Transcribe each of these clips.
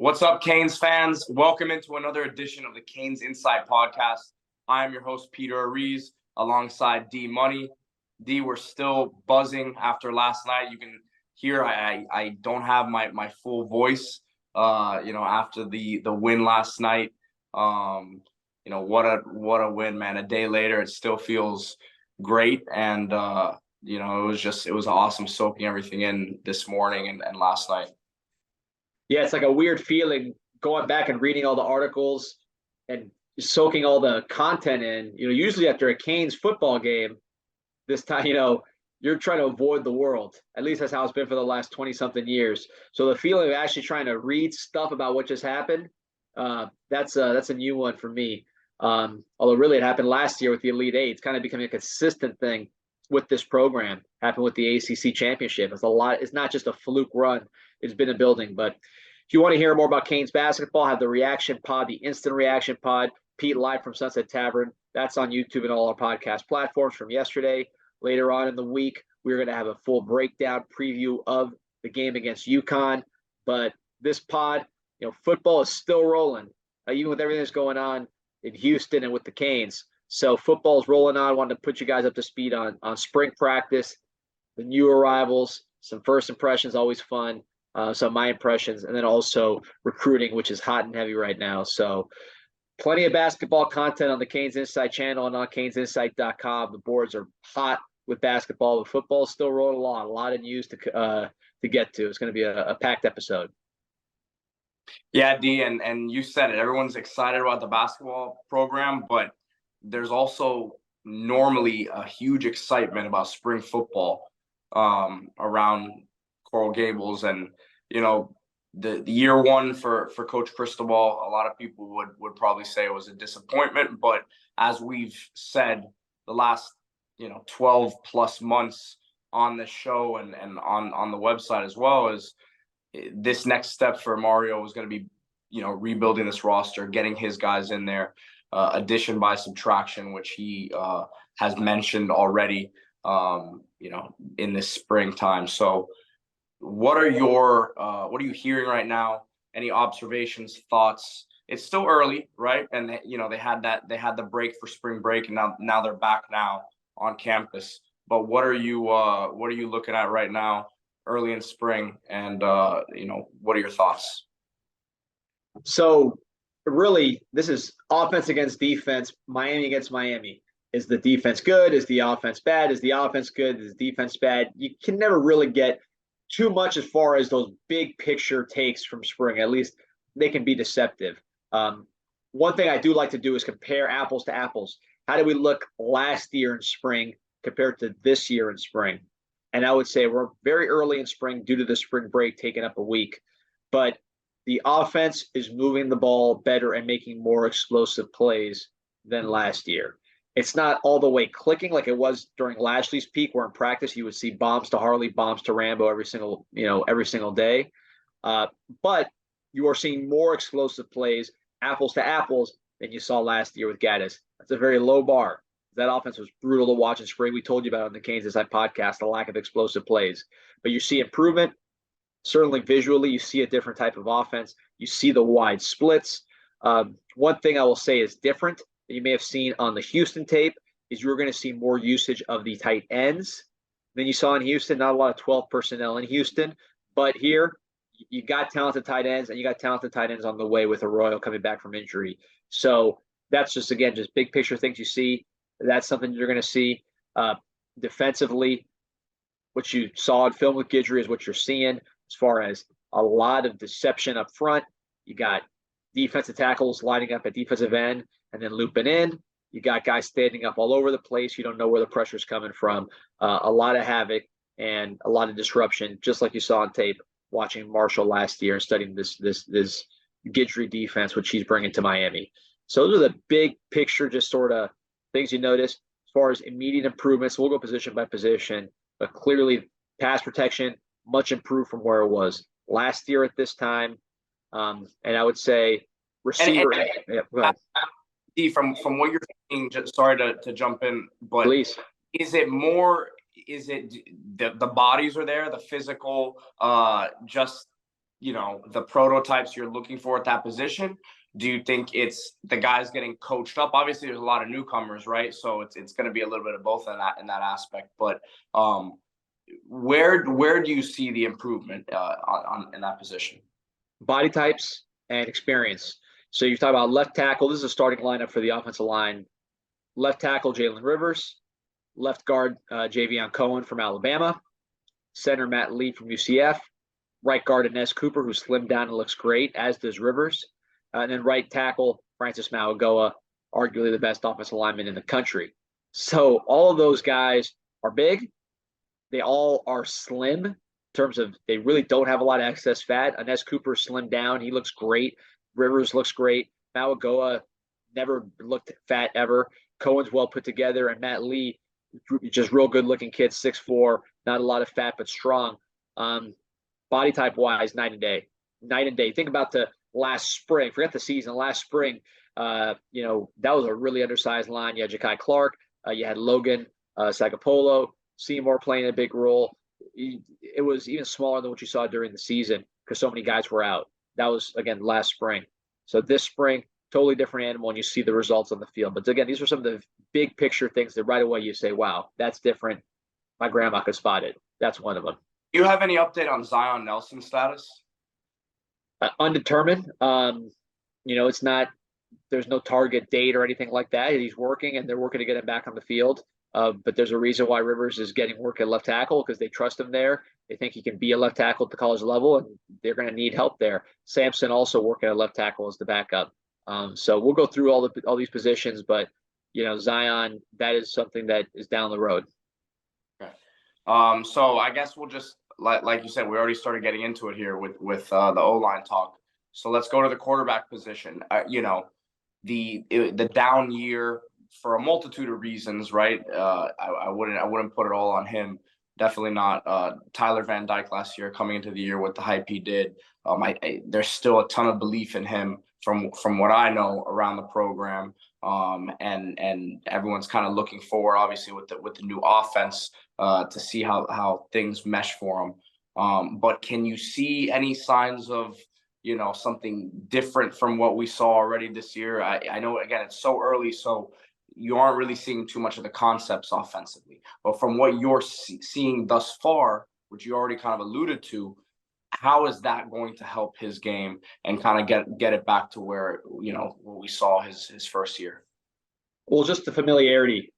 What's up, Canes fans? Welcome into another edition of the CanesInSight podcast. I am your host, Peter Ariz, alongside D-Money. D, we're still buzzing after last night. You can hear I don't have my full voice, after the win last night. What a win, man. A day later, it still feels great. And, it was awesome soaking everything in this morning and last night. Yeah, it's like a weird feeling going back and reading all the articles and soaking all the content in. Usually after a Canes football game, this time, you're trying to avoid the world. At least that's how it's been for the last 20-something years. So the feeling of actually trying to read stuff about what just happened, that's a new one for me. Although really it happened last year with the Elite Eight. It's kind of becoming a consistent thing with this program. Happened with the ACC championship. It's not just a fluke run. It's been a building. But if you want to hear more about Canes basketball, have the reaction pod, the instant reaction pod, Pete live from Sunset Tavern. That's on YouTube and all our podcast platforms from yesterday. Later on in the week, we're going to have a full breakdown preview of the game against UConn. But this pod, football is still rolling, even with everything that's going on in Houston and with the Canes. So football is rolling on. I wanted to put you guys up to speed on spring practice, the new arrivals, some first impressions, always fun. Some my impressions, and then also recruiting, which is hot and heavy right now. So plenty of basketball content on the CanesInSight channel and on CanesInSight.com. The boards are hot with basketball, but football is still rolling along. A lot of news to get to. It's going to be a packed episode. Yeah, D, and you said it. Everyone's excited about the basketball program, but there's also normally a huge excitement about spring football around Coral Gables. And the year one for Coach Cristobal, a lot of people would probably say it was a disappointment, but as we've said the last 12 plus months on the show and on the website as well, is this next step for Mario was going to be rebuilding this roster, getting his guys in there, addition by subtraction, which he has mentioned already in this springtime. So what are you hearing right now? Any observations, thoughts? It's still early, right? And they had the break for spring break, and now they're back now on campus. But what are you looking at right now, early in spring, and what are your thoughts? So really, this is offense against defense. Miami against Miami. Is the defense good? Is the offense bad? Is the offense good? Is the defense bad? You can never really get too much as far as those big picture takes from spring. At least they can be deceptive. One thing I do like to do is compare apples to apples. How did we look last year in spring compared to this year in spring? And I would say we're very early in spring due to the spring break taking up a week. But the offense is moving the ball better and making more explosive plays than last year. It's not all the way clicking like it was during Lashley's peak, where in practice you would see bombs to Harley, bombs to Rambo every single day. But you are seeing more explosive plays, apples to apples, than you saw last year with Gaddis. That's a very low bar. That offense was brutal to watch in spring. We told you about it on the CanesInSight podcast, the lack of explosive plays. But you see improvement. Certainly visually, you see a different type of offense. You see the wide splits. One thing I will say is different that you may have seen on the Houston tape is you're going to see more usage of the tight ends than you saw in Houston. Not a lot of 12 personnel in Houston, but here you got talented tight ends, and you got talented tight ends on the way with Arroyo coming back from injury. So that's just big picture things you see. That's something you're going to see. Defensively, what you saw in film with Guidry is what you're seeing as far as a lot of deception up front. You got defensive tackles lining up at defensive end and then looping in. You got guys standing up all over the place. You don't know where the pressure's coming from. A lot of havoc and a lot of disruption, just like you saw on tape watching Marshall last year and studying this Guidry defense, which he's bringing to Miami. So those are the big picture, just sort of things you notice as far as immediate improvements. We'll go position by position, but clearly pass protection much improved from where it was last year at this time. And I would say receiver. Go ahead. From what you're saying, just sorry to jump in, but please. Is it the bodies are there, the physical, just the prototypes you're looking for at that position? Do you think it's the guys getting coached up? Obviously, there's a lot of newcomers, right? So it's going to be a little bit of both in that aspect. But where do you see the improvement in that position? Body types and experience. So you talk about left tackle. This is a starting lineup for the offensive line. Left tackle, Jalen Rivers. Left guard, Javion Cohen from Alabama. Center, Matt Lee from UCF. Right guard, Inez Cooper, who slimmed down and looks great, as does Rivers. And then right tackle, Francis Mauigoa, arguably the best offensive lineman in the country. So all of those guys are big. They all are slim in terms of they really don't have a lot of excess fat. Inez Cooper slimmed down. He looks great. Rivers looks great. Mauigoa never looked fat ever. Cohen's well put together. And Matt Lee, just real good looking kid, 6'4", not a lot of fat, but strong. Body type wise, night and day. Night and day. Think about the last spring. Forget the season. Last spring, that was a really undersized line. You had Ja'Kai Clark. You had Logan Sagapolo. Seymour playing a big role. It was even smaller than what you saw during the season because so many guys were out. That was, again, last spring. So this spring, totally different animal, and you see the results on the field. But again, these are some of the big picture things that right away you say, wow, that's different. My grandma could spot it. That's one of them. Do you have any update on Zion Nelson's status? Undetermined. It's not, there's no target date or anything like that. He's working, and they're working to get him back on the field. But there's a reason why Rivers is getting work at left tackle because they trust him there. They think he can be a left tackle at the college level, and they're going to need help there. Sampson also working at left tackle as the backup. So we'll go through all these positions, but Zion, that is something that is down the road. Okay. So I guess we'll just like you said, we already started getting into it here with the O-line talk. So let's go to the quarterback position. The down year for a multitude of reasons, right? I wouldn't put it all on him. Definitely not. Tyler Van Dyke last year coming into the year with the hype he did. There's still a ton of belief in him from what I know around the program. And everyone's kind of looking forward, obviously, with the new offense to see how things mesh for him. But can you see any signs of something different from what we saw already this year? I know, again, it's so early, so you aren't really seeing too much of the concepts offensively. But from what you're seeing thus far, which you already kind of alluded to, how is that going to help his game and kind of get it back to where, what we saw his first year? Well, just the familiarity,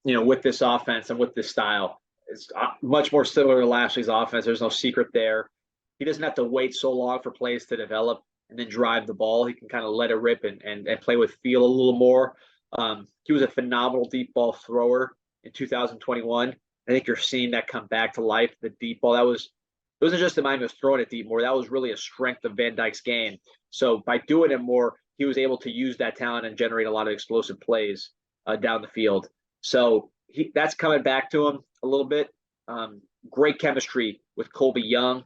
with this offense and with this style. It's much more similar to last year's offense. There's no secret there. He doesn't have to wait so long for plays to develop and then drive the ball. He can kind of let it rip and play with feel a little more. He was a phenomenal deep ball thrower in 2021. I think you're seeing that come back to life. The deep ball, it wasn't just the mind of throwing it deep more. That was really a strength of Van Dyke's game. So by doing it more, he was able to use that talent and generate a lot of explosive plays down the field. So that's coming back to him a little bit. Great chemistry with Colby Young.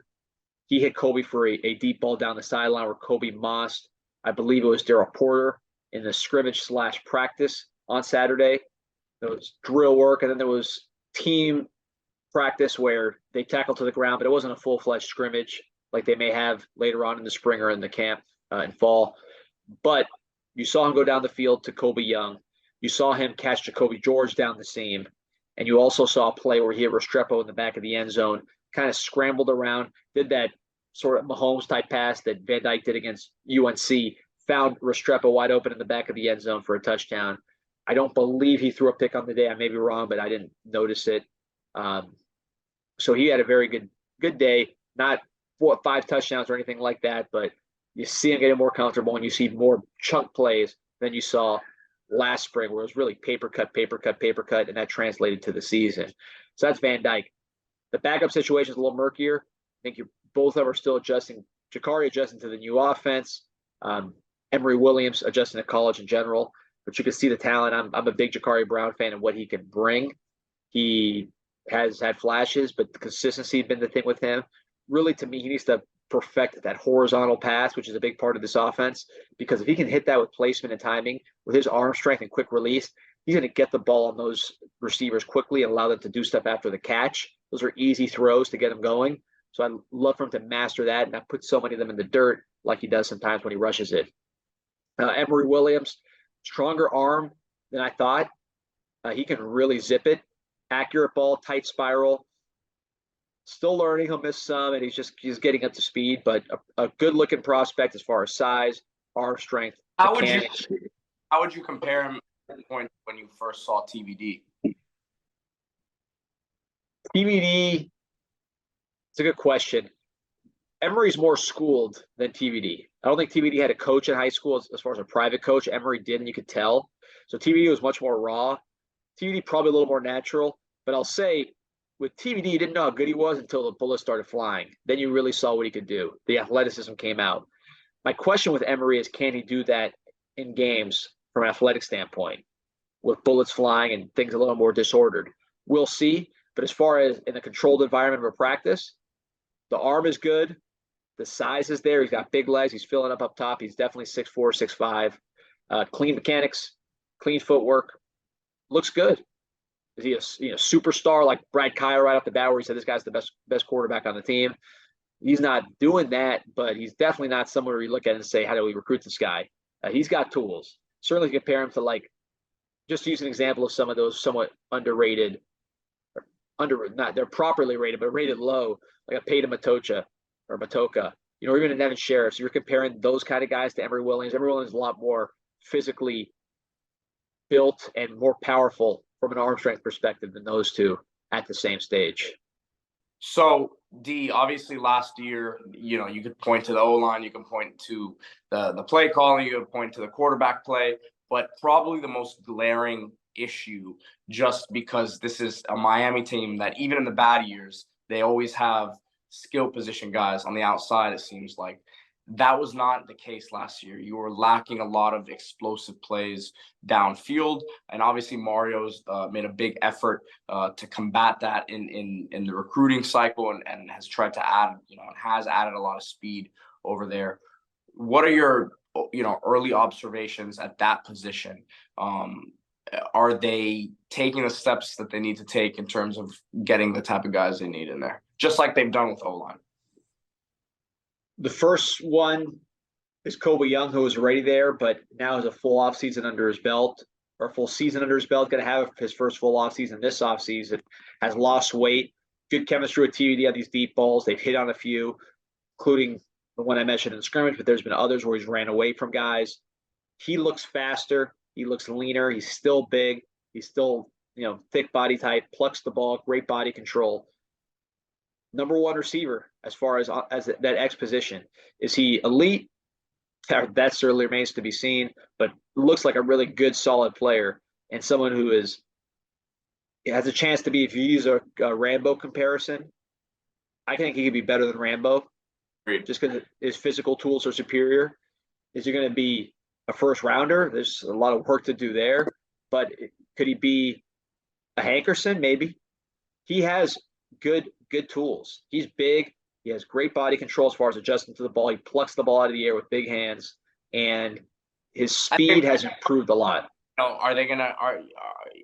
He hit Colby for a deep ball down the sideline where Colby mossed, I believe it was Darryl Porter, in the scrimmage/practice on Saturday. There was drill work, and then there was team practice where they tackled to the ground, but it wasn't a full-fledged scrimmage like they may have later on in the spring or in the camp in fall. But you saw him go down the field to Colby Young. You saw him catch Jacoby George down the seam. And you also saw a play where he hit Restrepo in the back of the end zone, kind of scrambled around, did that sort of Mahomes-type pass that Van Dyke did against UNC, found Restrepo wide open in the back of the end zone for a touchdown. I don't believe he threw a pick on the day. I may be wrong, but I didn't notice it. So he had a very good day. Not 4 or 5 touchdowns or anything like that, but you see him getting more comfortable and you see more chunk plays than you saw last spring, where it was really paper cut, and that translated to the season. So that's Van Dyke. The backup situation is a little murkier. I think both of them are still adjusting. Jakari adjusting to the new offense. Emory Williams adjusting to college in general. But you can see the talent. I'm a big Jakari Brown fan and what he can bring. He has had flashes, but the consistency has been the thing with him. Really, to me, he needs to perfect that horizontal pass, which is a big part of this offense, because if he can hit that with placement and timing, with his arm strength and quick release, he's going to get the ball on those receivers quickly and allow them to do stuff after the catch. Those are easy throws to get them going. So I'd love for him to master that and not put so many of them in the dirt like he does sometimes when he rushes it. Emory Williams, stronger arm than I thought. He can really zip it. Accurate ball, tight spiral. Still learning. He'll miss some, and he's getting up to speed, but a good looking prospect as far as size, arm strength, mechanics. How would you compare him at the point when you first saw TVD? TVD, it's a good question. Emory's more schooled than TVD. I don't think TVD had a coach in high school as far as a private coach. Emory did, and you could tell. So TVD was much more raw. TVD probably a little more natural. But I'll say with TVD, you didn't know how good he was until the bullets started flying. Then you really saw what he could do. The athleticism came out. My question with Emory is, can he do that in games from an athletic standpoint with bullets flying and things a little more disordered? We'll see. But as far as in a controlled environment of a practice, the arm is good. The size is there. He's got big legs. He's filling up top. He's definitely 6'4", 6'5". Clean mechanics, clean footwork. Looks good. Is he a superstar like Brad Kyle right off the bat where he said this guy's the best quarterback on the team? He's not doing that, but he's definitely not someone where you look at it and say, how do we recruit this guy? He's got tools. Certainly compare him to, like, just to use an example of some of those somewhat underrated, they're properly rated, but rated low, like a Peyton Matocha or Matoka, or even an Evan Sheriff. So you're comparing those kind of guys to Emory Williams. Emory Williams is a lot more physically built and more powerful from an arm strength perspective than those two at the same stage. So, D, obviously last year, you could point to the O-line, you can point to the play calling, you could point to the quarterback play, but probably the most glaring issue, just because this is a Miami team that even in the bad years, they always have skill position guys on the outside, it seems like. That was not the case last year. You were lacking a lot of explosive plays downfield, and obviously Mario's made a big effort to combat that in the recruiting cycle, and has tried to add, and has added a lot of speed over there. What are your early observations at that position? Are they taking the steps that they need to take in terms of getting the type of guys they need in there, just like they've done with O-line? The first one is Kobe Young, who was already there, but now has a full offseason under his belt, or a full season under his belt. Going to have his first full offseason this offseason. Has lost weight. Good chemistry with TVD on these deep balls. They've hit on a few, including the one I mentioned in scrimmage, but there's been others where he's ran away from guys. He looks faster. He looks leaner. He's still big. He's still, thick body type, plucks the ball, great body control. Number one receiver as far as that X position. Is he elite? That certainly remains to be seen, but looks like a really good, solid player, and someone who has a chance to be, if you use a Rambo comparison, I think he could be better than Rambo. Great. Just because his physical tools are superior. Is he going to be a first rounder? There's a lot of work to do there, but could he be a Hankerson? Maybe. He has good tools. He's big. He has great body control as far as adjusting to the ball. He plucks the ball out of the air with big hands, and his speed has improved a lot. Are they gonna?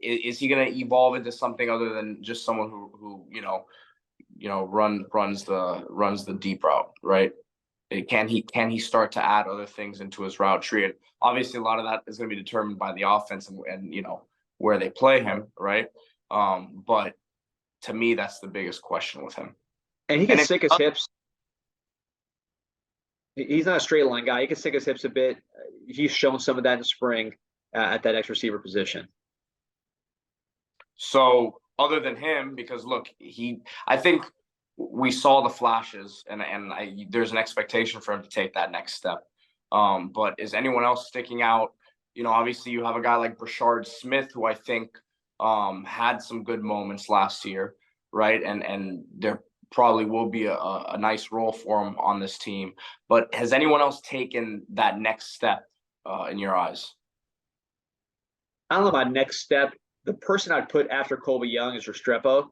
Is he gonna evolve into something other than just someone who runs the deep route, right? Can he start to add other things into his route tree? And obviously, a lot of that is going to be determined by the offense and where they play him, right? But to me, that's the biggest question with him. And he can stick his hips. He's not a straight line guy. He can stick his hips a bit. He's shown some of that in the spring at that X receiver position. So other than him, because look, I think we saw the flashes, and there's an expectation for him to take that next step. But is anyone else sticking out? Obviously you have a guy like Brashard Smith, who I think had some good moments last year, right? And there probably will be a nice role for him on this team. But has anyone else taken that next step in your eyes? I don't know about next step. The person I'd put after Colby Young is Restrepo,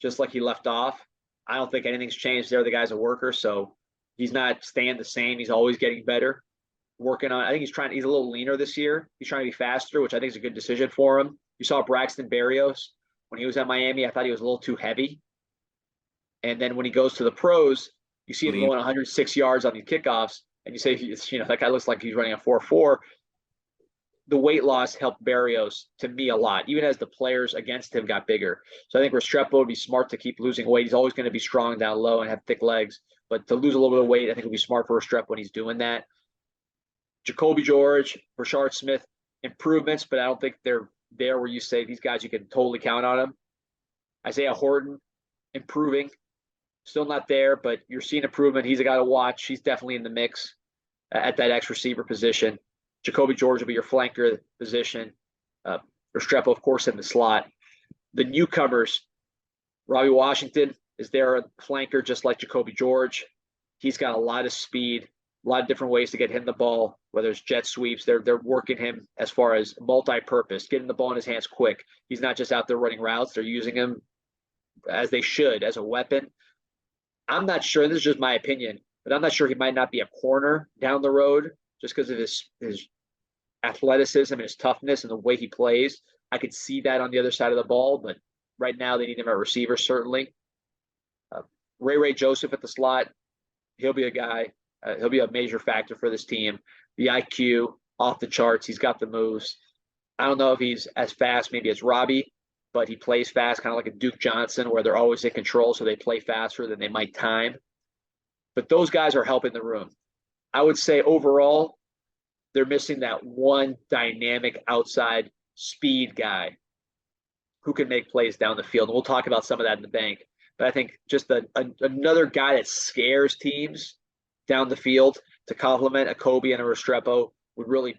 just like he left off. I don't think anything's changed there. The guy's a worker, so he's not staying the same. He's always getting better. Working on, I think he's a little leaner this year. He's trying to be faster, which I think is a good decision for him. You saw Braxton Berrios when he was at Miami. I thought he was a little too heavy. And then when he goes to the pros, you see him Lean. going 106 yards on these kickoffs, and you say, that guy looks like he's running a 4.4. The weight loss helped Barrios to me a lot, even as the players against him got bigger. So I think Restrepo would be smart to keep losing weight. He's always going to be strong down low and have thick legs, but to lose a little bit of weight, I think it would be smart for Restrepo when he's doing that. Jacoby George, Rashard Smith, improvements, but I don't think they're there where you say these guys you can totally count on them. Isaiah Horton, improving. Still not there, but you're seeing improvement. He's a guy to watch. He's definitely in the mix at that X receiver position. Jacoby George will be your flanker position. Restrepo, of course, in the slot. The newcomers, Robbie Washington is there, a flanker just like Jacoby George. He's got a lot of speed, a lot of different ways to get him the ball, whether it's jet sweeps. They're working him as far as multi-purpose, getting the ball in his hands quick. He's not just out there running routes. They're using him as they should, as a weapon. I'm not sure, this is just my opinion, but I'm not sure he might not be a corner down the road just because of his athleticism and his toughness and the way he plays. I could see that on the other side of the ball, but right now they need him at receiver, certainly. Ray Joseph at the slot, he'll be a guy. He'll be a major factor for this team. The IQ, off the charts. He's got the moves. I don't know if he's as fast maybe as Robbie, but he plays fast, kind of like a Duke Johnson, where they're always in control, so they play faster than they might time. But those guys are helping the room. I would say overall, they're missing that one dynamic outside speed guy who can make plays down the field. And we'll talk about some of that in the bank. But I think just another guy that scares teams down the field to complement a Kobe and a Restrepo would really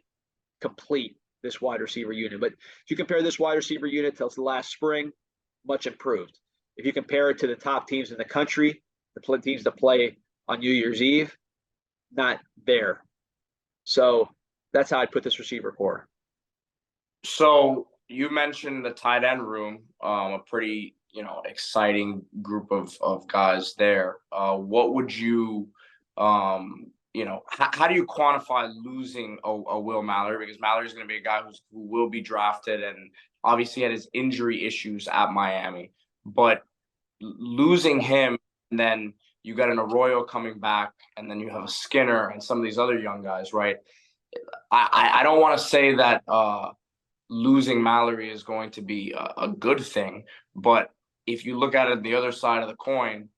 complete this wide receiver unit. But if you compare this wide receiver unit to last spring, much improved. If you compare it to the top teams in the country, the teams that play on New Year's Eve, not there. So that's how I'd put this receiver core. So you mentioned the tight end room, a pretty, exciting group of guys there. What would you, how do you quantify losing a Will Mallory? Because Mallory's going to be a guy who will be drafted and obviously had his injury issues at Miami. But losing him, and then you got an Arroyo coming back, and then you have a Skinner and some of these other young guys, right? I don't want to say that losing Mallory is going to be a good thing, but if you look at it the other side of the coin,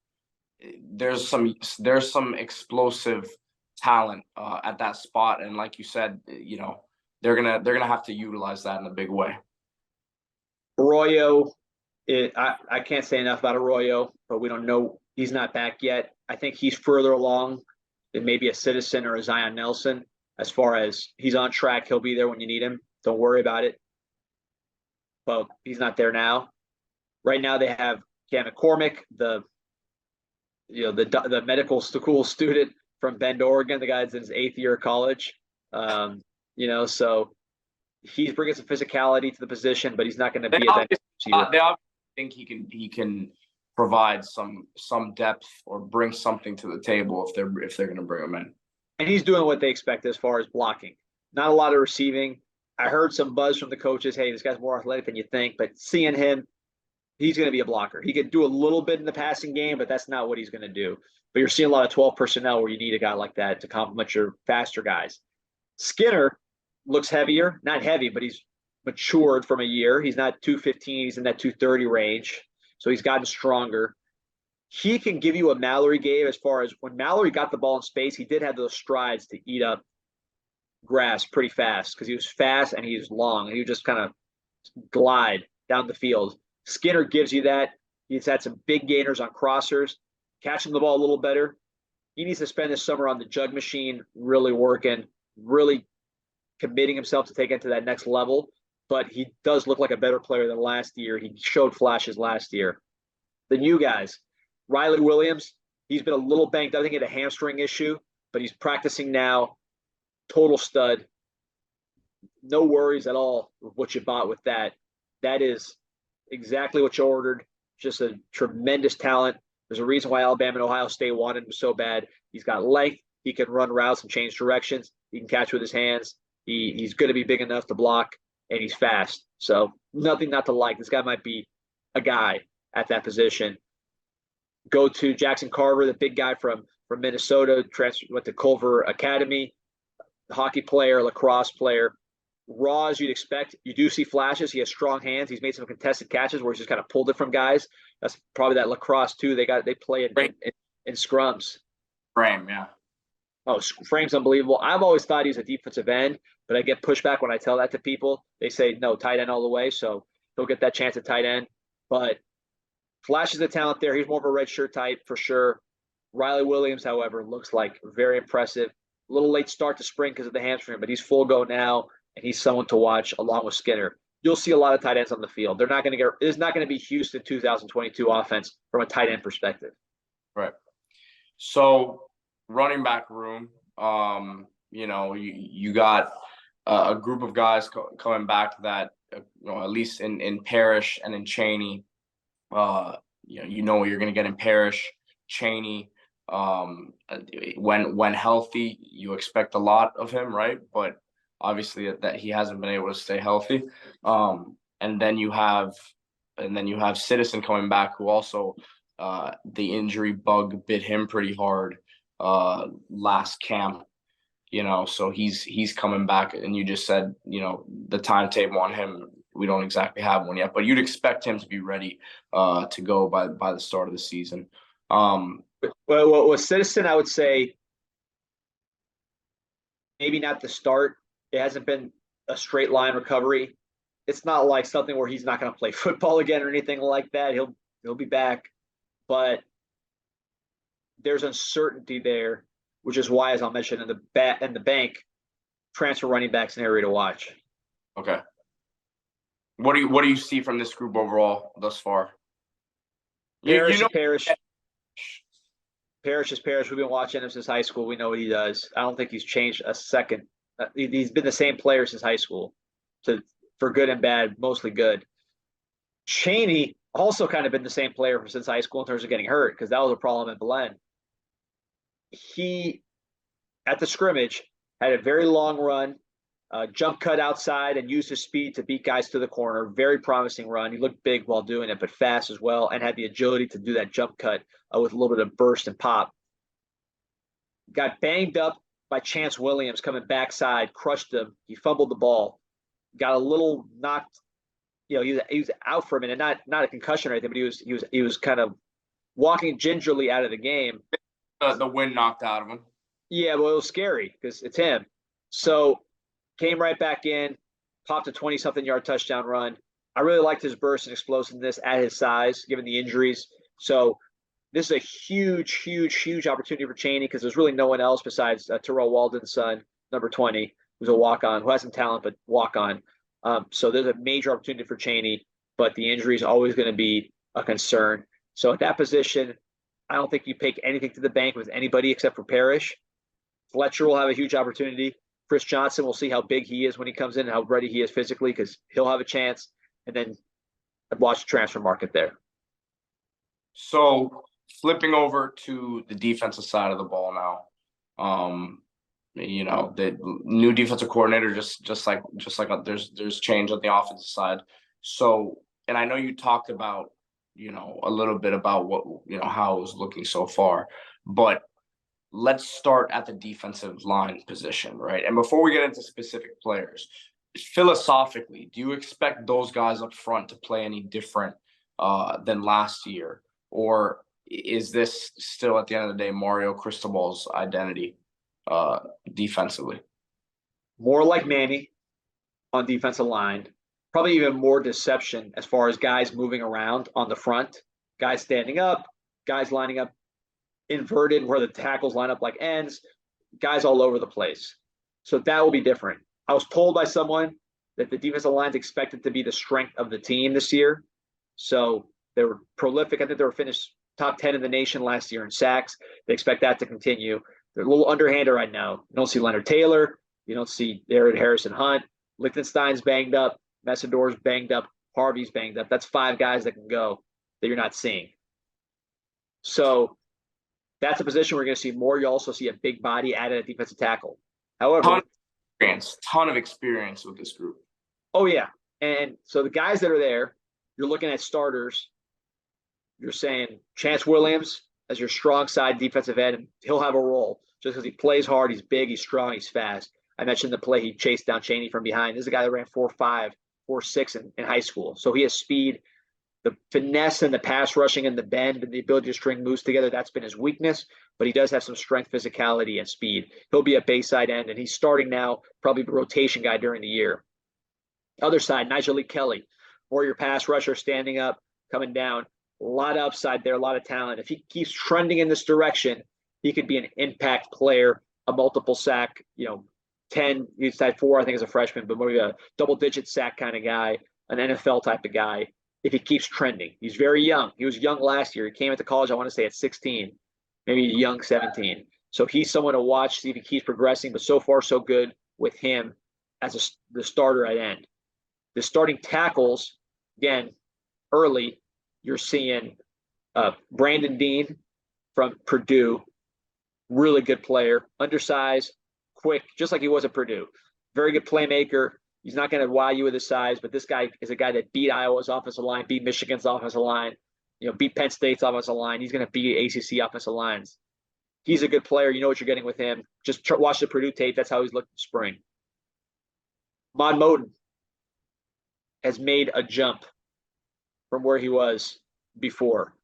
there's some explosive talent at that spot, and like you said, they're gonna have to utilize that in a big way. Arroyo, I can't say enough about Arroyo, but we don't know. He's not back yet. I think he's further along than maybe a Citizen or a Zion Nelson. As far as he's on track, he'll be there when you need him. Don't worry about it. But he's not there now. Right now they have Cam McCormick, the medical school student from Bend, Oregon. The guy's in his 8th year of college. So he's bringing some physicality to the position, but he's not going to be a bench receiver. They obviously think he can provide some depth or bring something to the table if they're going to bring him in. And he's doing what they expect as far as blocking. Not a lot of receiving. I heard some buzz from the coaches, hey, this guy's more athletic than you think, but seeing him, he's going to be a blocker. He could do a little bit in the passing game, but that's not what he's going to do. But you're seeing a lot of 12 personnel where you need a guy like that to complement your faster guys. Skinner looks heavier, not heavy, but he's matured from a year. He's not 215, he's in that 230 range. So he's gotten stronger. He can give you a Mallory game as far as when Mallory got the ball in space, he did have those strides to eat up grass pretty fast because he was fast and he was long and he would just kind of glide down the field. Skinner gives you that. He's had some big gainers on crossers, catching the ball a little better. He needs to spend this summer on the jug machine, really working, really committing himself to take it to that next level. But he does look like a better player than last year. He showed flashes last year. The new guys, Riley Williams, he's been a little banged up. I think he had a hamstring issue, but he's practicing now. Total stud. No worries at all with what you bought with that. That is exactly what you ordered. Just a tremendous talent. There's a reason why Alabama and Ohio State wanted him so bad. He's got length. He can run routes and change directions. He can catch with his hands. He's going to be big enough to block, and he's fast. So nothing not to like. This guy might be a guy at that position. go to Jackson Carver, the big guy from Minnesota, went to Culver Academy, hockey player, lacrosse player. Raw as you'd expect. You do see flashes. He has strong hands. He's made some contested catches where he's just kind of pulled it from guys. That's probably that lacrosse too. They play in scrums. Frame, yeah. Oh, frame's unbelievable. I've always thought he's a defensive end, but I get pushback when I tell that to people. They say no, tight end all the way. So he'll get that chance at tight end. But flashes of talent there. He's more of a red shirt type for sure. Riley Williams, however, looks like very impressive. A little late start to spring because of the hamstring, but he's full go now, and he's someone to watch along with Skinner. You'll see a lot of tight ends on the field. They're not going to get. It's not going to be Houston 2022 offense from a tight end perspective. Right. So running back room, you got a group of guys coming back that at least in Parrish and in Chaney, you know what you're going to get in Parrish, Chaney. When healthy, you expect a lot of him, right? But obviously that he hasn't been able to stay healthy. And then you have Citizen coming back, who also the injury bug bit him pretty hard last camp. So he's coming back, and you just said, the timetable on him, we don't exactly have one yet, but you'd expect him to be ready to go by the start of the season. Well, with Citizen, I would say maybe not the start. It hasn't been a straight line recovery. It's not like something where he's not going to play football again or anything like that. He'll be back, but there's uncertainty there, which is why, as I'll mention in the bank, transfer running backs an area to watch. Okay. What do you see from this group overall thus far? Parrish is Parrish. We've been watching him since high school. We know what he does. I don't think he's changed a second. He's been the same player since high school, for good and bad, mostly good. Chaney also kind of been the same player since high school in terms of getting hurt, because that was a problem in Belen. He, at the scrimmage, had a very long run, jump cut outside, and used his speed to beat guys to the corner. Very promising run. He looked big while doing it, but fast as well, and had the agility to do that jump cut with a little bit of burst and pop. Got banged up by Chance Williams coming backside, crushed him. He fumbled the ball, got a little knocked. He was out for a minute, not a concussion or anything, but he was kind of walking gingerly out of the game. The wind knocked out of him. Yeah, well, it was scary because it's him. So came right back in, popped a 20-something yard touchdown run. I really liked his burst and explosiveness at his size, given the injuries. So this is a huge, huge, huge opportunity for Chaney, because there's really no one else besides Terrell Walden's son, number 20, who's a walk-on, who has some talent, but walk-on. So there's a major opportunity for Chaney, but the injury is always going to be a concern. So at that position, I don't think you pick anything to the bank with anybody except for Parrish. Fletcher will have a huge opportunity. Chris Johnson, we'll see how big he is when he comes in and how ready he is physically, because he'll have a chance. And then I'd watch the transfer market there. So flipping over to the defensive side of the ball now, the new defensive coordinator, just like there's change on the offensive side. So, and I know you talked about, a little bit about what, how it was looking so far, but let's start at the defensive line position, right? And before we get into specific players, philosophically, do you expect those guys up front to play any different than last year? Or is this still, at the end of the day, Mario Cristobal's identity defensively? More like Manny on defensive line. Probably even more deception as far as guys moving around on the front, guys standing up, guys lining up inverted where the tackles line up like ends, guys all over the place. So that will be different. I was told by someone that the defensive line is expected to be the strength of the team this year. So they were prolific. I think they were finished top 10 in the nation last year in sacks. They expect that to continue. They're a little underhanded right now. You don't see Leonard Taylor. You don't see Jared Harrison Hunt. Lichtenstein's banged up. Messidor's banged up. Harvey's banged up. That's 5 guys that can go that you're not seeing. So that's a position we're going to see more. You also see a big body added at defensive tackle. However, ton of experience with this group. Oh, yeah. And so the guys that are there, you're looking at starters. you're saying Chance Williams as your strong side defensive end, and he'll have a role just because he plays hard, he's big, he's strong, he's fast. I mentioned the play he chased down Chaney from behind. This is a guy that ran 4.5, 4.6 in high school. So he has speed, the finesse and the pass rushing and the bend and the ability to string moves together. That's been his weakness, but he does have some strength, physicality, and speed. He'll be a Bayside end, and he's starting now, probably the rotation guy during the year. Other side, Nigel Lee Kelly, more your pass rusher, standing up, coming down. A lot of upside there, a lot of talent. If he keeps trending in this direction, he could be an impact player, a multiple sack, 10, he's had 4, I think, as a freshman, but maybe a double-digit sack kind of guy, an NFL type of guy, if he keeps trending. He's very young. He was young last year. He came into college, I want to say, at 16, maybe young 17. So he's someone to watch, see if he keeps progressing, but so far so good with him as the starter at end. The starting tackles, again, early, you're seeing Brandon Dean from Purdue, really good player, undersized, quick, just like he was at Purdue. Very good playmaker. He's not going to wow you with his size, but this guy is a guy that beat Iowa's offensive line, beat Michigan's offensive line, beat Penn State's offensive line. He's going to beat ACC offensive lines. He's a good player. You know what you're getting with him. Just watch the Purdue tape. That's how he's looked in spring. Mon Moten has made a jump from where he was before.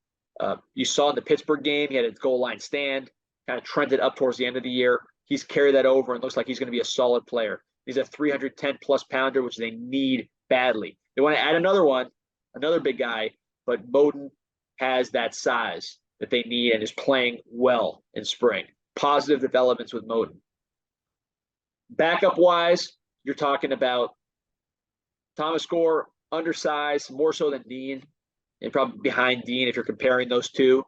You saw in the Pittsburgh game, he had a goal line stand, kind of trended up towards the end of the year. He's carried that over and looks like he's going to be a solid player. He's a 310-plus pounder, which they need badly. They want to add another one, another big guy, but Moten has that size that they need and is playing well in spring. Positive developments with Moten. Backup-wise, you're talking about Thomas Gore, undersized, more so than Dean, and probably behind Dean if you're comparing those two.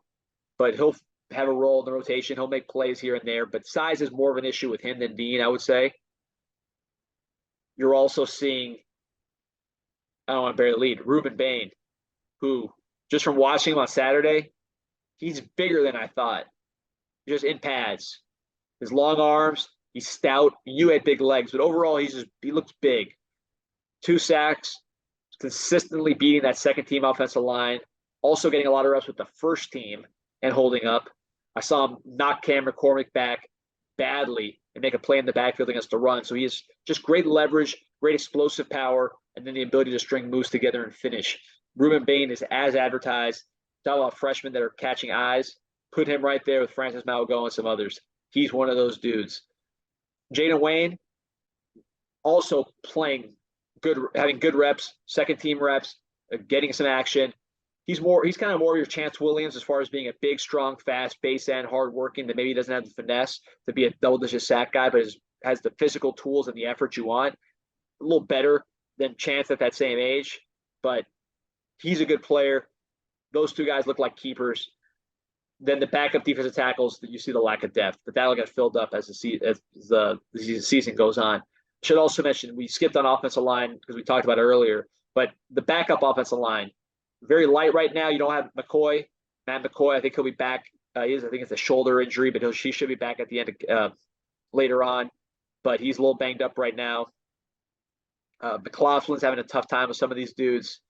But he'll have a role in the rotation. He'll make plays here and there, but size is more of an issue with him than Dean, I would say. You're also seeing, I don't want to bury the lead, Ruben Bain, who, just from watching him on Saturday, he's bigger than I thought. Just in pads. His long arms, he's stout. You had big legs, but overall, he looks big. 2 sacks, consistently beating that second-team offensive line, also getting a lot of reps with the first team and holding up. I saw him knock Cam McCormick back badly and make a play in the backfield against the run. So he has just great leverage, great explosive power, and then the ability to string moves together and finish. Ruben Bain is as advertised. Talk about freshmen that are catching eyes. Put him right there with Francis Malgo and some others. He's one of those dudes. Jaden Wayne, also playing good, having good reps, second team reps, getting some action. He's kind of more of your Chance Williams as far as being a big, strong, fast, base end, hardworking, that maybe doesn't have the finesse to be a double-digit sack guy, but has the physical tools and the effort you want. A little better than Chance at that same age, but he's a good player. Those two guys look like keepers. Then the backup defensive tackles, that you see the lack of depth, but that'll get filled up as the season goes on. Should also mention, we skipped on offensive line because we talked about it earlier, but the backup offensive line, very light right now. You don't have McCoy. Matt McCoy, I think he'll be back. I think it's a shoulder injury, but he should be back at the end of, later on. But he's a little banged up right now. McLaughlin's having a tough time with some of these dudes.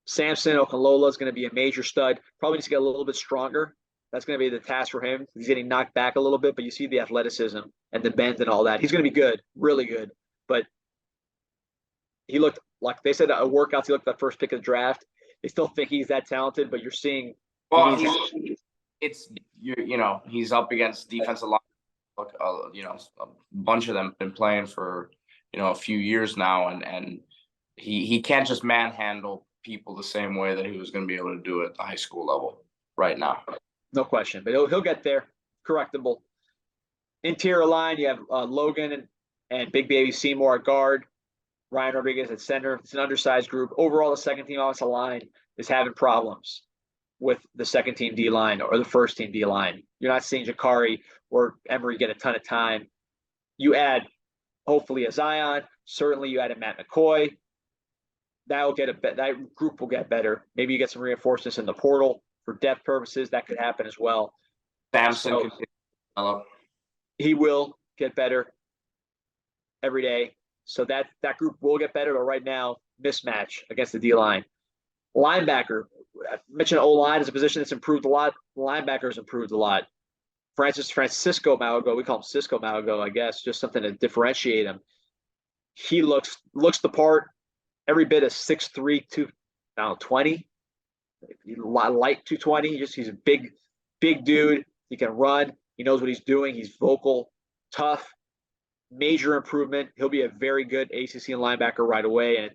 Samson Okunlola is going to be a major stud. Probably needs to get a little bit stronger. That's going to be the task for him. He's getting knocked back a little bit, but you see the athleticism and the bend and all that. He's going to be good, really good. But he looked like they said workouts. He looked like the first pick of the draft. They still think he's that talented, but you're seeing. Well, he's up against defensive line. A bunch of them been playing for a few years now, and he can't just manhandle people the same way that he was going to be able to do it at the high school level right now. No question, but he'll get there. Correctable. Interior line, you have Logan and Big Baby Seymour at guard. Ryan Rodriguez at center. It's an undersized group. Overall, the second-team offensive line is having problems with the second-team D-line or the first-team D-line. You're not seeing Jakari or Emery get a ton of time. You add, hopefully, a Zion. Certainly, you add a Matt McCoy. That group will get better. Maybe you get some reinforcements in the portal for depth purposes. That could happen as well. Samson, he will get better every day. So that group will get better, but right now, mismatch against the D-line. Linebacker, I mentioned O-line is a position that's improved a lot. Linebackers improved a lot. Francisco Malago, we call him Cisco Malago, I guess, just something to differentiate him. He looks the part, every bit of 6'3", 220, light 220. He's a big dude. He can run. He knows what he's doing. He's vocal, tough, major improvement. He'll be a very good ACC linebacker right away. And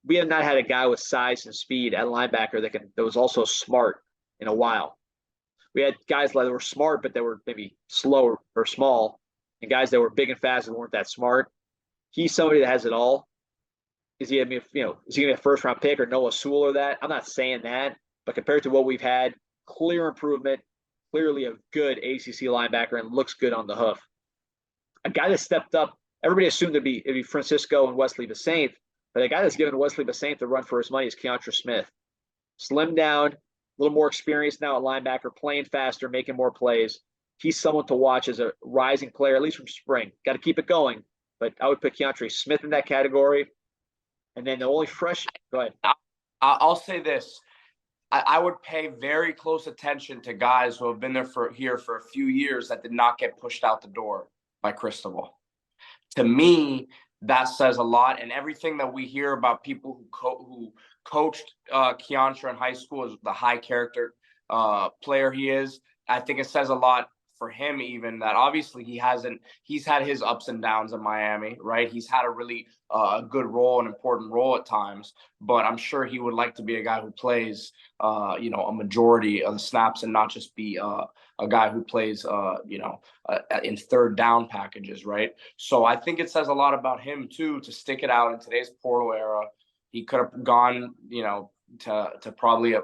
we have not had a guy with size and speed at linebacker that was also smart in a while. We had guys that were smart, but they were maybe slow or small, and guys that were big and fast and weren't that smart. He's somebody that has it all. Is he gonna be a first round pick or Noah Sewell or that? I'm not saying that, but compared to what we've had, clear improvement, clearly a good ACC linebacker and looks good on the hoof. A guy that stepped up, everybody assumed it'd be Francisco and Wesley Basaint, but a guy that's given Wesley Basaint the run for his money is Keontra Smith. Slimmed down, a little more experience now at linebacker, playing faster, making more plays. He's someone to watch as a rising player, at least from spring. Got to keep it going, but I would put Keontra Smith in that category. And then the only fresh – go ahead. I'll say this. I would pay very close attention to guys who have been here for a few years that did not get pushed out the door by Cristobal. To me, that says a lot. And everything that we hear about people who coached Keontra in high school is the high character player he is. I think it says a lot for him, even that obviously he's had his ups and downs in Miami, right? He's had a really good role, an important role at times, but I'm sure he would like to be a guy who plays, a majority of the snaps and not just be a guy who plays, in third down packages, right? So I think it says a lot about him too, to stick it out in today's portal era. He could have gone, to probably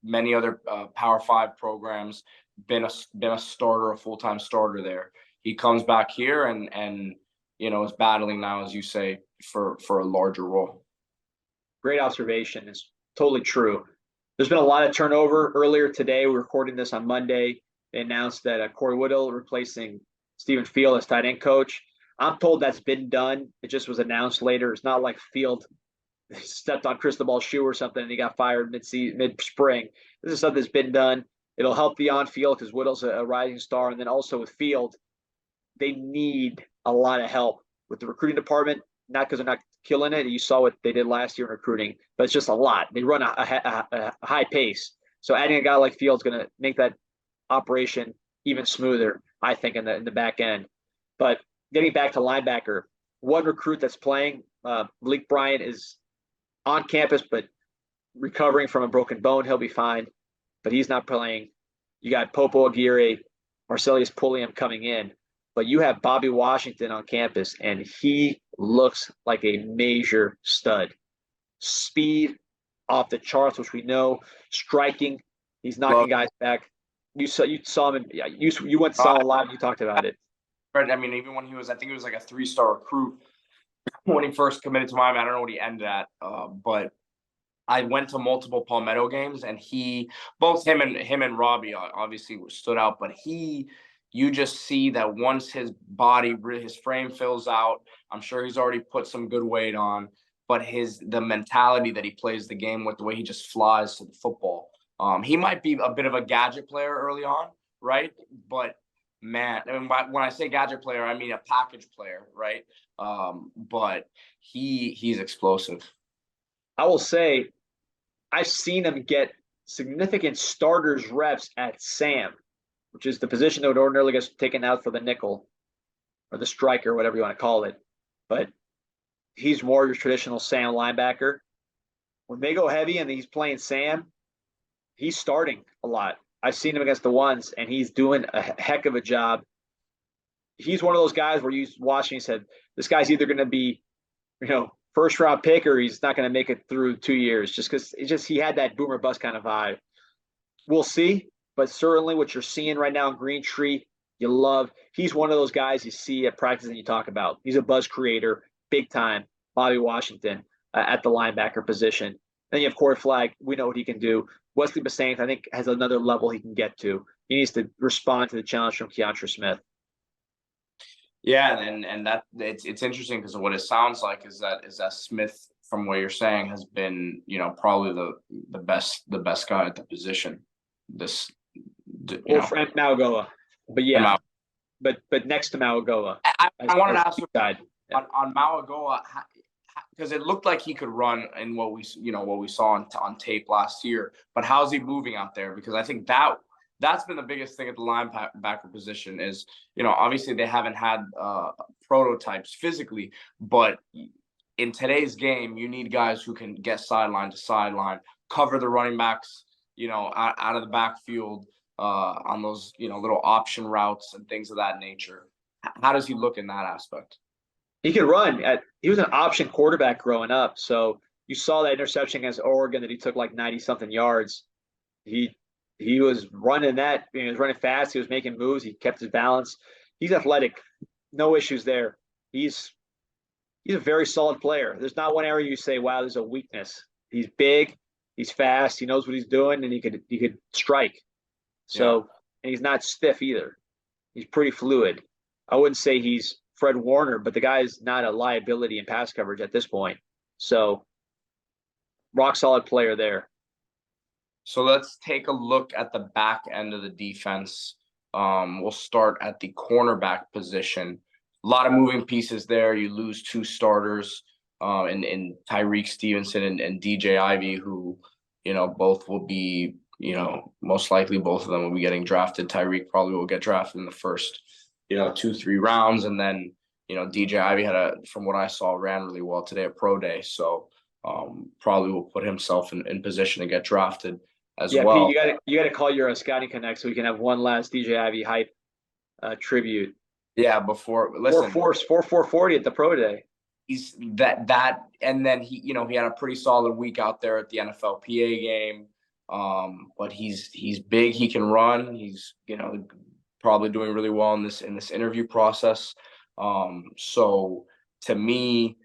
many other Power 5 programs, been a starter, a full-time starter there. He comes back here and is battling now, as you say, for a larger role. Great observation. It's totally true. There's been a lot of turnover earlier today. We're recording this on Monday. They announced that Corey Woodall replacing Stephen Field as tight end coach. I'm told that's been done. It just was announced later. It's not like Field stepped on Cristobal's shoe or something and he got fired mid-spring. This is something that's been done. It'll help the on-field because Woodall's a rising star. And then also with Field, they need a lot of help with the recruiting department, not because they're not killing it. You saw what they did last year in recruiting, but it's just a lot. They run a high pace. So adding a guy like Field's going to make that operation even smoother, I think, in the back end. But getting back to linebacker, one recruit that's playing, Malik Bryant, is on campus but recovering from a broken bone. He'll be fine, but he's not playing. You got Popo Aguirre, Marcellus Pulliam coming in, but you have Bobby Washington on campus, and he looks like a major stud. Speed off the charts, which we know. Striking, he's knocking guys back. You saw him. You went and saw him live. You talked about it. Right. I mean, even when I think he was like a 3-star recruit when he first committed to Miami. I don't know what he ended at, but I went to multiple Palmetto games, and both him and Robbie obviously stood out. But you just see that once his frame fills out, I'm sure he's already put some good weight on. But the mentality that he plays the game with, the way he just flies to the football. He might be a bit of a gadget player early on, right? But man, I mean, when I say gadget player, I mean a package player, right? But he's explosive. I will say, I've seen him get significant starters reps at Sam, which is the position that would ordinarily get taken out for the nickel or the striker, whatever you want to call it. But he's more your traditional Sam linebacker. When they go heavy and he's playing Sam, he's starting a lot. I've seen him against the ones, and he's doing a heck of a job. He's one of those guys where you watch and he said, this guy's either going to be, first round pick, or he's not going to make it through 2 years, just because he had that boomer bust kind of vibe. We'll see, but certainly what you're seeing right now in Green Tree, you love. He's one of those guys you see at practice and you talk about. He's a buzz creator, big time. Bobby Washington at the linebacker position. Then you have Corey Flagg. We know what he can do. Wesley Basaint, I think, has another level he can get to. He needs to respond to the challenge from Keontra Smith. Yeah, and that it's interesting because what it sounds like is that Smith from what you're saying, has been, probably the best guy at the position. This, Or Frank Mauigoa, but yeah, but next to Mauigoa. I wanted to ask you side. on Mauigoa, because it looked like he could run in what we saw on tape last year. But how's he moving out there? Because I think that's been the biggest thing at the linebacker position is, obviously they haven't had prototypes physically, but in today's game, you need guys who can get sideline to sideline, cover the running backs, out of the backfield on those, little option routes and things of that nature. How does he look in that aspect? He could run. He was an option quarterback growing up. So you saw that interception against Oregon that he took like 90-something yards. He was running that. He was running fast. He was making moves. He kept his balance. He's athletic. No issues there. He's a very solid player. There's not one area you say, wow, there's a weakness. He's big. He's fast. He knows what he's doing, and he could strike. So, and he's not stiff either. He's pretty fluid. I wouldn't say he's Fred Warner, but the guy's not a liability in pass coverage at this point. So, rock solid player there. So let's take a look at the back end of the defense. We'll start at the cornerback position. A lot of moving pieces there. You lose two starters in Tyrique Stevenson and DJ Ivey, who, both will be, most likely both of them will be getting drafted. Tyrique probably will get drafted in the first, 2-3 rounds. And then, DJ Ivey from what I saw, ran really well today at Pro Day. So probably will put himself in position to get drafted as well. Pete, you gotta call your scouting connect so we can have one last DJ Ivey hype tribute. Yeah, listen, 440 at the Pro Day. He's that, and then he had a pretty solid week out there at the NFLPA game. But he's big. He can run. He's probably doing really well in this interview process. So to me,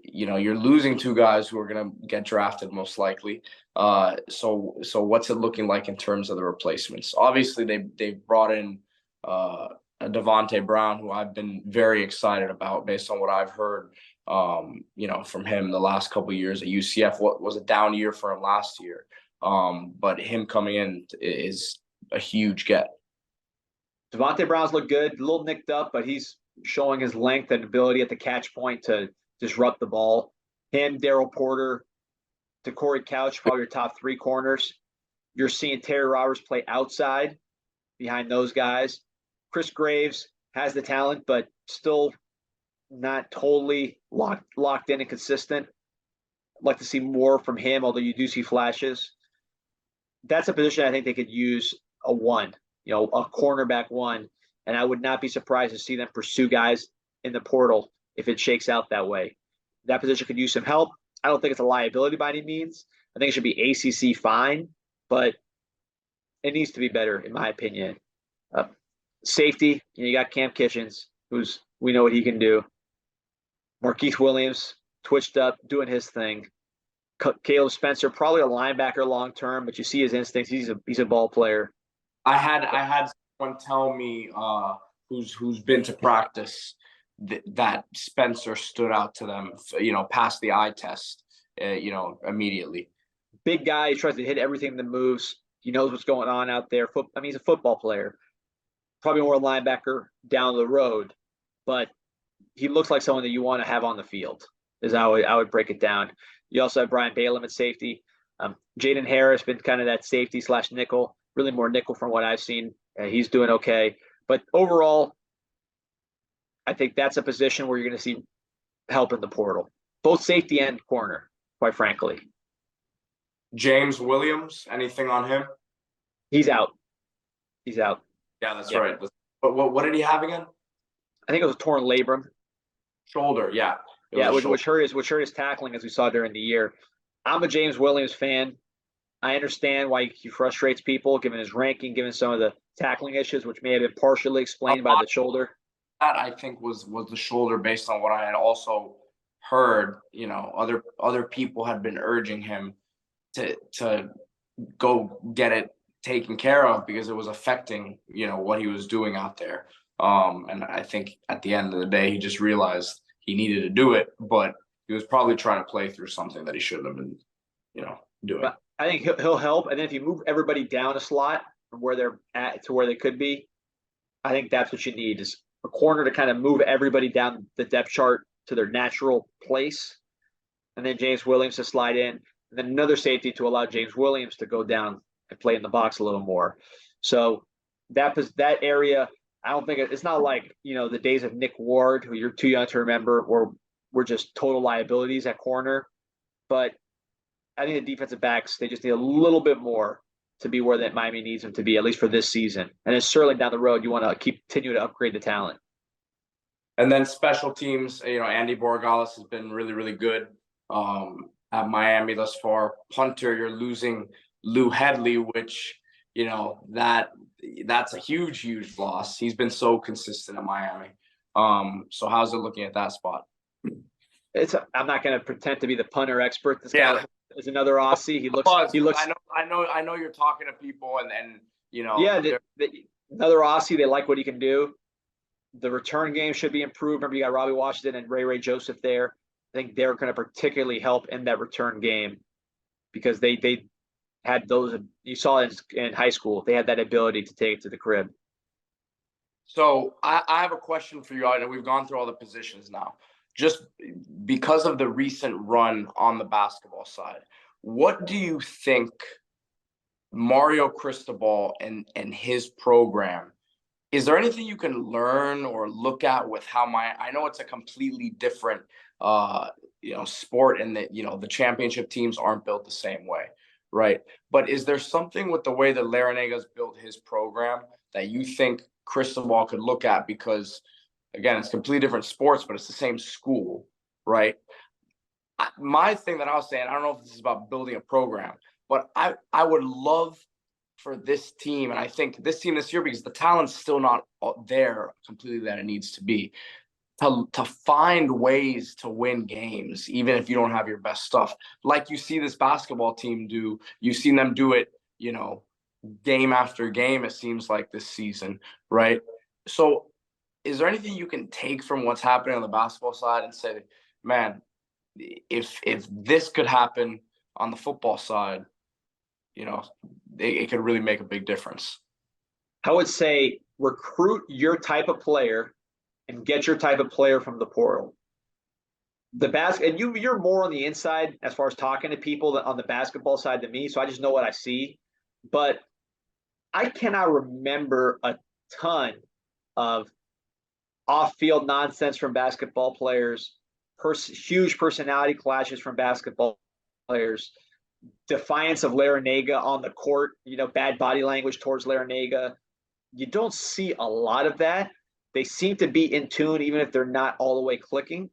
you're losing two guys who are going to get drafted most likely. So what's it looking like in terms of the replacements? Obviously, they brought in Devontae Brown, who I've been very excited about based on what I've heard, from him the last couple of years at UCF. What was a down year for him last year, but him coming in is a huge get. Devontae Brown's looked good, a little nicked up, but he's showing his length and ability at the catch point to disrupt the ball. Him, Daryl Porter, to Corey Couch, probably your top three corners. You're seeing Terry Roberts play outside behind those guys. Chris Graves has the talent, but still not totally locked in and consistent. I'd like to see more from him, although you do see flashes. That's a position I think they could use a one, a cornerback one. And I would not be surprised to see them pursue guys in the portal if it shakes out that way. That position could use some help. I don't think it's a liability by any means. I think it should be ACC fine, but it needs to be better, in my opinion. Safety, you got Cam Kitchens, we know what he can do. Marquise Williams, twitched up, doing his thing. Caleb Spencer, probably a linebacker long term, but you see his instincts. He's a ball player. I had someone tell me who's been to practice that Spencer stood out to them, passed the eye test, immediately. Big guy, he tries to hit everything that moves. He knows what's going on out there. He's a football player. Probably more linebacker down the road, but he looks like someone that you want to have on the field, is how I would break it down. You also have Brian Balaam at safety. Jaden Harris been kind of that safety / nickel, really more nickel from what I've seen. He's doing okay. But overall, I think that's a position where you're going to see help in the portal, both safety and corner, quite frankly. James Williams, anything on him? He's out. Yeah, that's right. But what did he have again? I think it was a torn labrum. Shoulder, yeah. Which hurt his tackling, as we saw during the year. I'm a James Williams fan. I understand why he frustrates people, given his ranking, given some of the tackling issues, which may have been partially explained by the shoulder. That I think was the shoulder, based on what I had also heard. Other people had been urging him to go get it taken care of because it was affecting, what he was doing out there. And I think at the end of the day, he just realized he needed to do it. But, he was probably trying to play through something that he shouldn't have been, doing. But I think he'll help. And then if you move everybody down a slot from where they're at to where they could be, I think that's what you need, is a corner to kind of move everybody down the depth chart to their natural place. And then James Williams to slide in. And then another safety to allow James Williams to go down and play in the box a little more. So that area, I don't think it's not like, the days of Nick Ward, who you're too young to remember, or we're just total liabilities at corner. But I think the defensive backs, they just need a little bit more to be where that Miami needs them to be, at least for this season. And then certainly down the road, you want to continue to upgrade the talent. And then special teams, Andy Borregales has been really, really good at Miami thus far. Punter, you're losing Lou Headley, which, that's a huge, huge loss. He's been so consistent at Miami. So how's it looking at that spot? I'm not going to pretend to be the punter expert. This guy is another Aussie. He looks. I know you're talking to people and Yeah, another Aussie. They like what he can do. The return game should be improved. Remember, you got Robbie Washington and Ray Joseph there. I think they're going to particularly help in that return game because they had those. You saw in high school, they had that ability to take it to the crib. So I have a question for you. I know we've gone through all the positions now. Just because of the recent run on the basketball side, what do you think Mario Cristobal and his program, is there anything you can learn or look at with how I know it's a completely different sport, and that the championship teams aren't built the same way, right? But is there something with the way that Larrañaga's built his program that you think Cristobal could look at? Because again, it's completely different sports, but it's the same school, right? My thing that I was saying, I don't know if this is about building a program, but I would love for this team, and I think this team this year, because the talent's still not there completely that it needs to be, to find ways to win games, even if you don't have your best stuff. Like you see this basketball team do, you've seen them do it, game after game, it seems like this season, right? So is there anything you can take from what's happening on the basketball side and say, man, if this could happen on the football side, it could really make a big difference? I would say recruit your type of player and get your type of player from the portal. And you're more on the inside as far as talking to people on the basketball side than me, so I just know what I see. But I cannot remember a ton of off-field nonsense from basketball players, huge personality clashes from basketball players, defiance of Larrañaga on the court, bad body language towards Larrañaga. You don't see a lot of that. They seem to be in tune, even if they're not all the way clicking.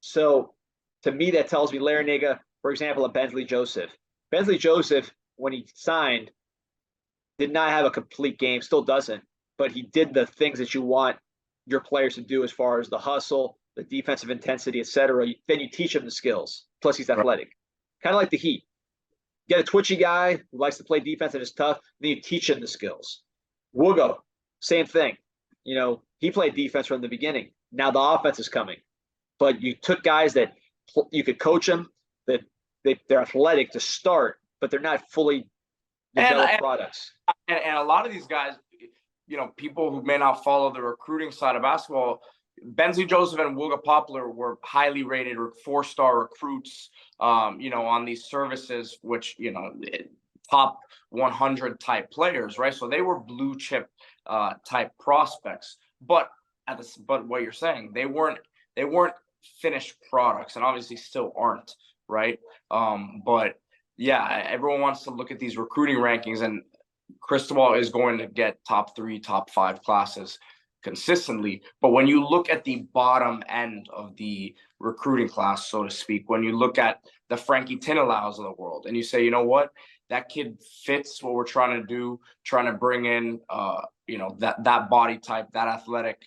So to me, that tells me Larrañaga, for example, a Bensley Joseph, when he signed, did not have a complete game, still doesn't, but he did the things that you want your players to do as far as the hustle, the defensive intensity, etc. Then you teach him the skills. Plus, he's athletic. Kind of like the Heat. Get a twitchy guy who likes to play defense and is tough, then you teach him the skills. Woogo, same thing. He played defense from the beginning. Now the offense is coming. But you took guys that you could coach them, that they're athletic to start, but they're not fully developed products. And a lot of these guys, people who may not follow the recruiting side of basketball, Bensley Joseph and Wooga Poplar were highly rated 4-star recruits, on these services, which, top 100 type players, right? So they were blue chip type prospects. But what you're saying, they weren't finished products, and obviously still aren't, right? But yeah, everyone wants to look at these recruiting rankings, and Cristobal is going to get top 3, top 5 classes consistently. But when you look at the bottom end of the recruiting class, so to speak, when you look at the Frankie Tinalaus of the world and you say, you know what, that kid fits what we're trying to do, trying to bring in, that body type, that athletic,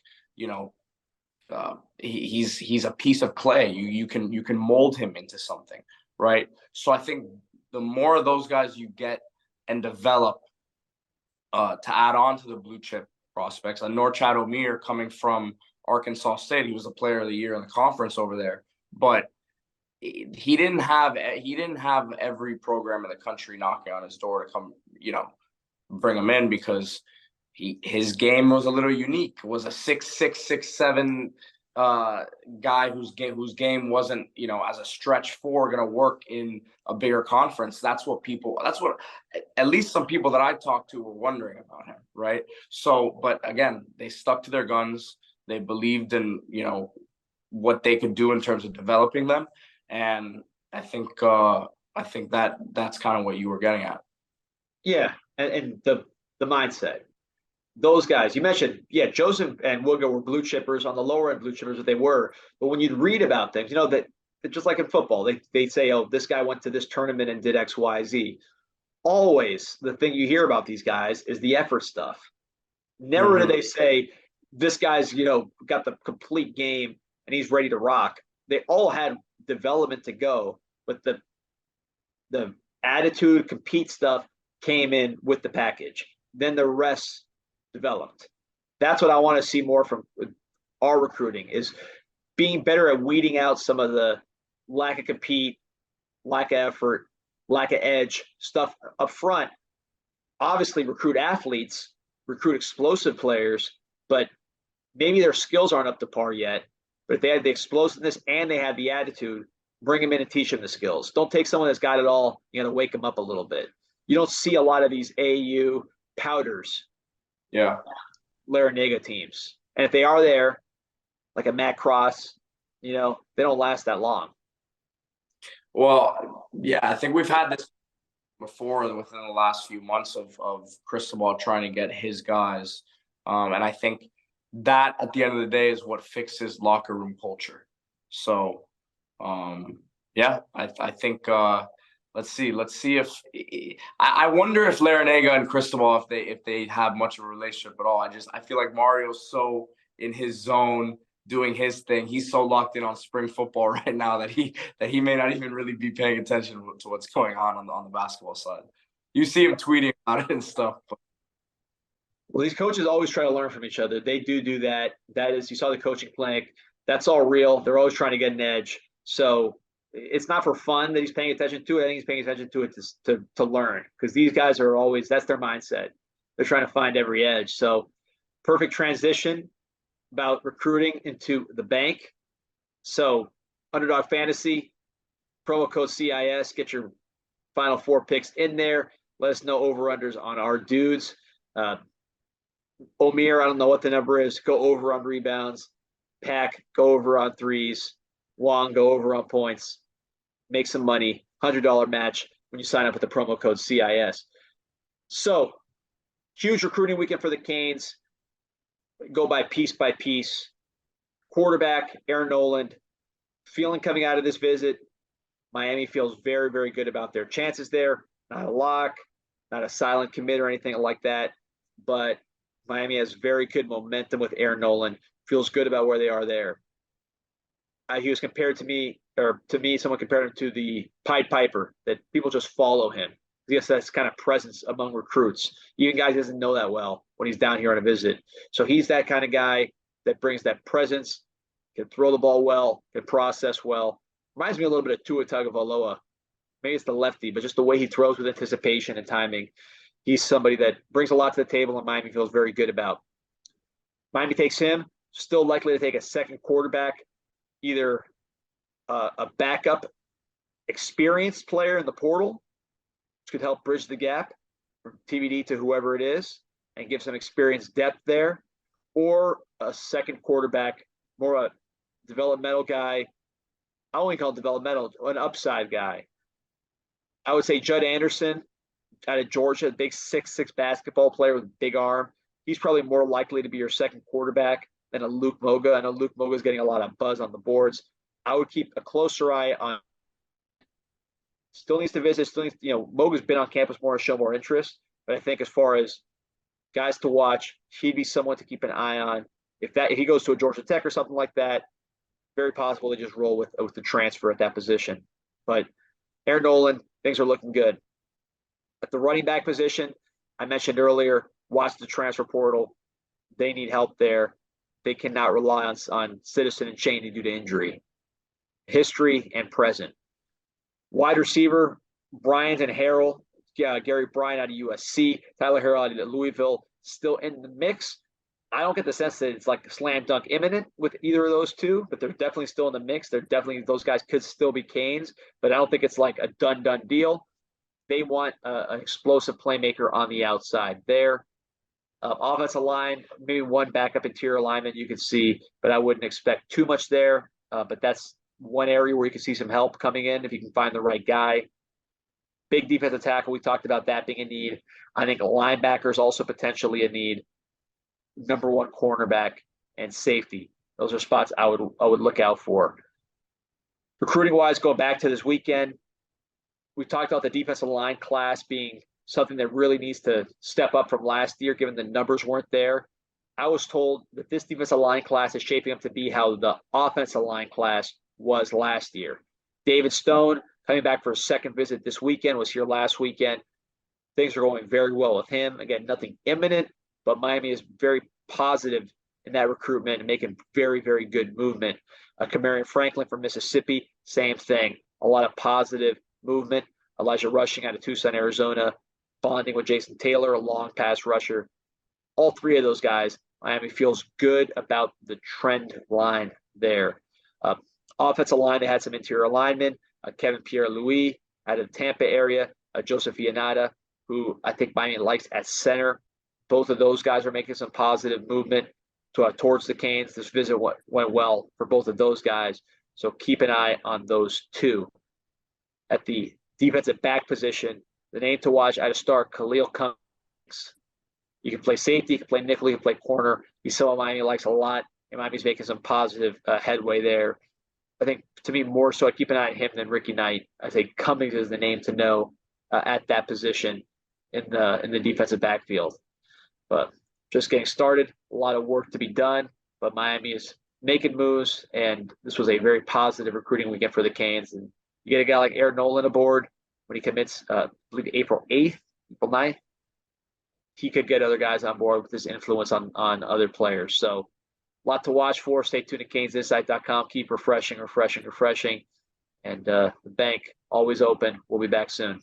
he's a piece of clay. You can mold him into something, right? So I think the more of those guys you get and develop to add on to the blue chip prospects, and Norchad Omier coming from Arkansas State, he was a player of the year in the conference over there. But he didn't have every program in the country knocking on his door to come, bring him in, because his game was a little unique. It was a 6'6", 6'7" guy whose game wasn't, as a stretch four going to work in a bigger conference. That's what at least some people that I talked to were wondering about him, right? So, but again, they stuck to their guns. They believed in, what they could do in terms of developing them, and I think that's kind of what you were getting at. Yeah, and the mindset. Those guys you mentioned, yeah, Joseph and Wooga were blue chippers, on the lower end blue chippers that they were. But when you read about things, that just like in football, they say, oh, this guy went to this tournament and did X, Y, Z. Always the thing you hear about these guys is the effort stuff. Never do they say this guy's, got the complete game and he's ready to rock. They all had development to go, but the attitude, compete stuff came in with the package. Then the rest developed. That's what I want to see more from our recruiting, is being better at weeding out some of the lack of compete, lack of effort, lack of edge stuff up front. Obviously, recruit athletes, recruit explosive players, but maybe their skills aren't up to par yet. But if they have the explosiveness and they have the attitude, bring them in and teach them the skills. Don't take someone that's got it all. You got to wake them up a little bit. You don't see a lot of these AU powders, Larinaga teams. And if they are there, like a Matt Cross, they don't last that long. Well, yeah, I think we've had this before within the last few months of Cristobal trying to get his guys. And I think that at the end of the day is what fixes locker room culture. So, I think let's see if I wonder if Larinaga and Cristobal, if they have much of a relationship at all. I feel like Mario's so in his zone doing his thing. He's so locked in on spring football right now that he may not even really be paying attention to what's going on the basketball side. You see him tweeting about it and stuff. But. Well, these coaches always try to learn from each other. They do that. That is, you saw the coaching clinic. That's all real. They're always trying to get an edge. So it's not for fun that he's paying attention to it. I think he's paying attention to it to learn, because these guys are always, that's their mindset. They're trying to find every edge. So perfect transition about recruiting into the bank. So Underdog Fantasy, promo code CIS, get your final 4 picks in there. Let us know over-unders on our dudes. Omir, I don't know what the number is. Go over on rebounds. Pack, go over on threes. Wong, go over on points. Make some money. $100 match when you sign up with the promo code CIS. So, huge recruiting weekend for the Canes. Go by piece. Quarterback, Aaron Noland. Feeling coming out of this visit, Miami feels very, very good about their chances there. Not a lock, not a silent commit or anything like that. But Miami has very good momentum with Aaron Noland. Feels good about where they are there. He was compared to me, someone compared him to the Pied Piper, that people just follow him. He has that kind of presence among recruits. Even guys doesn't know that well when he's down here on a visit. So he's that kind of guy that brings that presence, can throw the ball well, can process well. Reminds me a little bit of Tua Tagovailoa. Maybe it's the lefty, but just the way he throws with anticipation and timing. He's somebody that brings a lot to the table, and Miami feels very good about. Miami takes him, still likely to take a second quarterback, either a backup experienced player in the portal, which could help bridge the gap from TBD to whoever it is and give some experienced depth there, or a second quarterback, more a developmental guy. I only call it developmental, an upside guy. I would say Judd Anderson out of Georgia, big 6'6" basketball player with a big arm. He's probably more likely to be your second quarterback than a Luke Moga. I know Luke Moga is getting a lot of buzz on the boards. I would keep a closer eye on. Still needs to visit. Moga's been on campus more to show more interest. But I think as far as guys to watch, he'd be someone to keep an eye on. If he goes to a Georgia Tech or something like that, very possible to just roll with the transfer at that position. But Aaron Noland, things are looking good. At the running back position, I mentioned earlier, watch the transfer portal. They need help there. They cannot rely on Citizen and Cheney due to injury. history, and present. Wide receiver, Bryant and Harrell. Gary Bryant out of USC, Tyler Harrell out of Louisville, still in the mix. I don't get the sense that it's like slam dunk imminent with either of those two, but they're definitely still in the mix. Those guys could still be Canes, but I don't think it's like a done deal. They want an explosive playmaker on the outside there. Offensive line, maybe one backup interior lineman you can see, but I wouldn't expect too much there. But that's one area where you can see some help coming in if you can find the right guy. Big defensive tackle, we talked about that being a need. I think linebacker is also potentially a need. Number one cornerback and safety. Those are spots I would look out for. Recruiting wise, go back to this weekend. We talked about the defensive line class being something that really needs to step up from last year, given the numbers weren't there. I was told that this defensive line class is shaping up to be how the offensive line class was last year. David Stone, coming back for a second visit this weekend, was here last weekend. Things are going very well with him. Again, nothing imminent, but Miami is very positive in that recruitment and making very, very good movement. Kamarion Franklin from Mississippi, same thing. A lot of positive movement. Elijah Rushing out of Tucson, Arizona, bonding with Jason Taylor, a long pass rusher. All three of those guys, Miami feels good about the trend line there. Offensive line, they had some interior linemen. Kevin Pierre-Louis out of the Tampa area, Joseph Ionata, who I think Miami likes at center. Both of those guys are making some positive movement towards the Canes. This visit went well for both of those guys, so keep an eye on those two. At the defensive back position, the name to watch out of start, Khalil Cummings. You can play safety, you can play nickel, you can play corner. He's someone Miami likes a lot, and Miami's making some positive headway there. I think, to me, more so, I keep an eye on him than Ricky Knight. I think Cummings is the name to know at that position in the defensive backfield. But just getting started, a lot of work to be done, but Miami is making moves, and this was a very positive recruiting weekend for the Canes. And you get a guy like Aaron Nolan aboard when he commits, I believe, April 8th, April 9th. He could get other guys on board with his influence on other players. So a lot to watch for. Stay tuned to CanesInsight.com. Keep refreshing. And the bank, always open. We'll be back soon.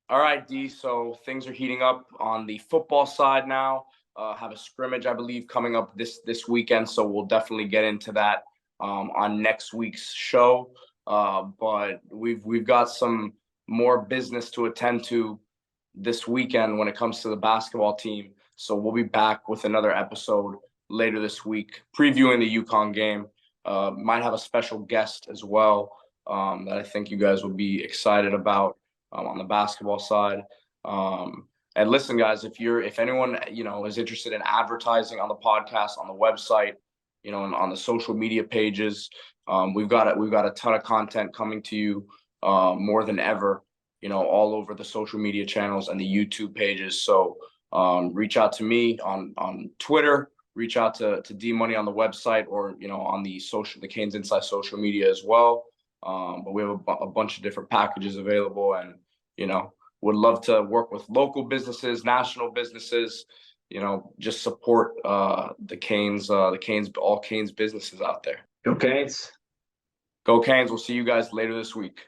All right, D. So things are heating up on the football side now. Have a scrimmage, I believe, coming up this weekend. So we'll definitely get into that on next week's show. But we've got some more business to attend to this weekend when it comes to the basketball team. So we'll be back with another episode later this week, previewing the UConn game. Might have a special guest as well that I think you guys will be excited about on the basketball side. And listen, guys, if anyone, is interested in advertising on the podcast, on the website, and on the social media pages, we've got a ton of content coming to you more than ever, all over the social media channels and the YouTube pages. So reach out to me on Twitter, reach out to D-Money on the website, or, on the CanesInSight social media as well. But we have a bunch of different packages available, and, would love to work with local businesses, national businesses, just support the Canes, all Canes businesses out there. Go Canes. Go Canes. We'll see you guys later this week.